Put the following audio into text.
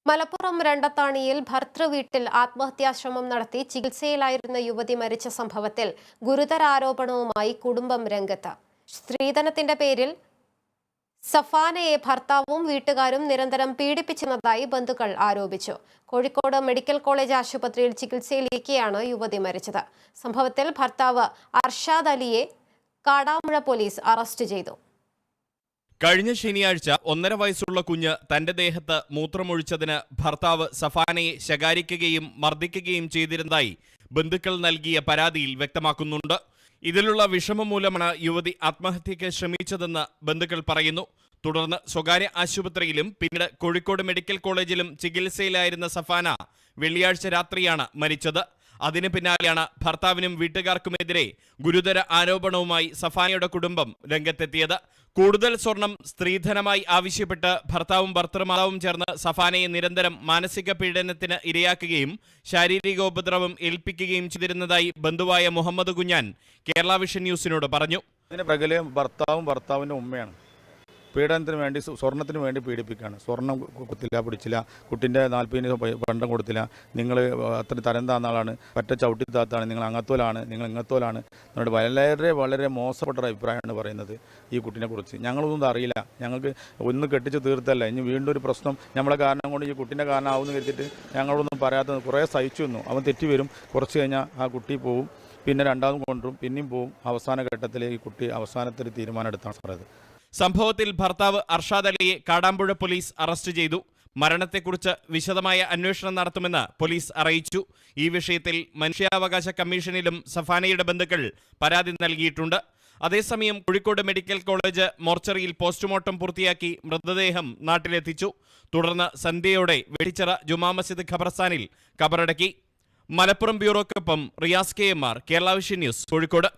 മലപ്പുറം രണ്ടത്താണിയിൽ ഭർതൃവീട്ടിൽ ആത്മഹത്യാശ്രമം നടത്തി ചികിത്സയിലായിരുന്ന യുവതി മരിച്ച സംഭവത്തിൽ ഗുരുതര ആരോപണവുമായി കുടുംബം രംഗത്ത്. സ്ത്രീധനത്തിന്റെ പേരിൽ സഫാനയെ ഭർത്താവും വീട്ടുകാരും നിരന്തരം പീഡിപ്പിച്ചതായി ബന്ധുക്കൾ ആരോപിച്ചു. കോഴിക്കോട് മെഡിക്കൽ കോളേജ് ആശുപത്രിയിൽ ചികിത്സയിലിരിക്കെയാണ് യുവതി മരിച്ചത്. സംഭവത്തിൽ ഭർത്താവ് അർഷാദ് അലിയെ കാടാമ്പുഴ പോലീസ് അറസ്റ്റ് ചെയ്തു. കഴിഞ്ഞ ശനിയാഴ്ച 1.5 വയസ്സുള്ള കുഞ്ഞ് തന്റെ ദേഹത്ത് മൂത്രമൊഴിച്ചതിന് ഭർത്താവ് സഫാനയെ ശകാരിക്കുകയും മർദ്ദിക്കുകയും ചെയ്തിരുന്നതായി ബന്ധുക്കൾ നൽകിയ പരാതിയിൽ വ്യക്തമാക്കുന്നുണ്ട്. ഇതിലുള്ള വിഷമം മൂലമാണ് യുവതി ആത്മഹത്യയ്ക്ക് ശ്രമിച്ചതെന്ന് ബന്ധുക്കൾ പറയുന്നു. തുടർന്ന് സ്വകാര്യ ആശുപത്രിയിലും പിന്നീട് കോഴിക്കോട് മെഡിക്കൽ കോളേജിലും ചികിത്സയിലായിരുന്ന സഫാന വെള്ളിയാഴ്ച രാത്രിയാണ് മരിച്ചത്. അതിന് പിന്നാലെയാണ് ഭർത്താവിനും വീട്ടുകാർക്കുമെതിരെ ഗുരുതര ആരോപണവുമായി സഫാനയുടെ കുടുംബം രംഗത്തെത്തിയത്. കൂടുതൽ സ്വർണം സ്ത്രീധനമായി ആവശ്യപ്പെട്ട് ഭർത്താവും ഭർത്തൃമാതാവും ചേർന്ന് സഫാനയെ നിരന്തരം മാനസിക പീഡനത്തിന് ഇരയാക്കുകയും ശാരീരികോപദ്രവം ഏൽപ്പിക്കുകയും ചെയ്തിരുന്നതായി ബന്ധുവായ മുഹമ്മദ് കുഞ്ഞാൻ കേരള വിഷൻ ന്യൂസിനോട് പറഞ്ഞു. ഇതിന് പ്രകലെ ഭർത്താവിൻ്റെ ഉമ്മയാണ് പീഡനത്തിന് വേണ്ടി, സ്വർണത്തിന് വേണ്ടി പീഡിപ്പിക്കുകയാണ്. സ്വർണം കൊടുത്തില്ല, പിടിച്ചില്ല, കുട്ടിൻ്റെ 40 പണ്ടം കൊടുത്തില്ല, നിങ്ങൾ അത്ര തരം താന്ന ആളാണ്, പറ്റ ചവിട്ടി താത്താണ്, നിങ്ങൾ അങ്ങത്തോലാണ്, നിങ്ങൾ ഇങ്ങത്തോലാണ് എന്നോട് വളരെ വളരെ മോശപ്പെട്ട അഭിപ്രായമാണ് പറയുന്നത് ഈ കുട്ടീനെ കുറിച്ച്. ഞങ്ങളൊന്നും അറിയില്ല, ഞങ്ങൾക്ക് ഒന്ന് കെട്ടിച്ച് തീർത്തല്ല, ഇനി വീണ്ടും ഒരു പ്രശ്നം നമ്മളെ കാരണം കൊണ്ട് ഈ കുട്ടീൻ്റെ കാരണം ആവുമെന്ന് കരുതിയിട്ട് ഞങ്ങളൊന്നും പറയാത്ത കുറേ സഹിച്ചു വന്നു. അവൻ തെറ്റി വരും, കുറച്ച് കഴിഞ്ഞാൽ ആ കുട്ടി പോവും, പിന്നെ രണ്ടാമതും കൊണ്ടുവരും, പിന്നെയും പോവും. അവസാന ഘട്ടത്തിൽ ഈ കുട്ടി അവസാനത്തിൽ തീരുമാനം എടുത്താണ് പറയുന്നത്. സംഭവത്തിൽ ഭർത്താവ് അർഷാദ് അലിയെ കാടാമ്പുഴ പോലീസ് അറസ്റ്റ് ചെയ്തു. മരണത്തെക്കുറിച്ച് വിശദമായ അന്വേഷണം നടത്തുമെന്ന് പോലീസ് അറിയിച്ചു. ഈ വിഷയത്തിൽ മനുഷ്യാവകാശ കമ്മീഷനിലും സഫാനയുടെ ബന്ധുക്കൾ പരാതി നൽകിയിട്ടുണ്ട്. അതേസമയം കോഴിക്കോട് മെഡിക്കൽ കോളേജ് മോർച്ചറിയിൽ പോസ്റ്റ്മോർട്ടം പൂർത്തിയാക്കി മൃതദേഹം നാട്ടിലെത്തിച്ചു. തുടർന്ന് സന്ധ്യയോടെ വെട്ടിച്ചിറ ജുമാ മസ്ജിദ് ഖബർസ്ഥാനിൽ കബറടക്കി. മലപ്പുറം ബ്യൂറോക്കൊപ്പം Riyas KMR, Kerala vision news, Kozhikode.